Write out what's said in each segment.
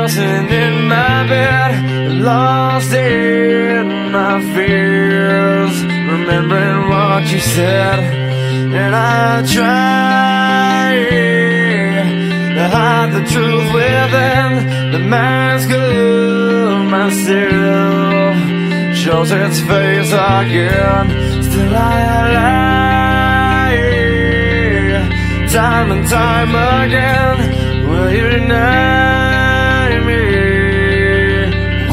tossing in my bed, lost in my fears, remembering what you said. And I try to hide the truth within the mask of myself, shows its face again. Still I lie, time and time again. Will you deny me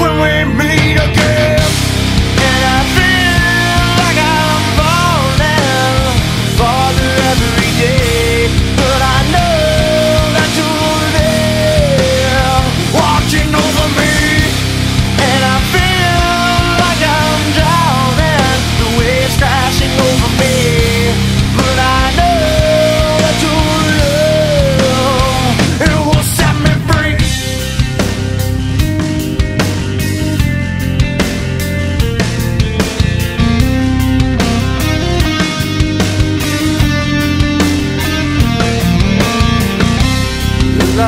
when we meet again? And I feel like I'm falling farther every day, but I know that you're there watching over me. And I feel like I'm drowning, the waves crashing over me, but I know that your love, it will set me free. As I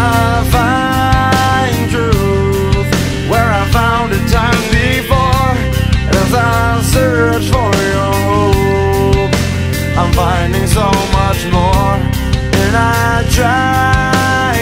find truth where I found it time before, as I search for your hope, I'm finding so much more. And I try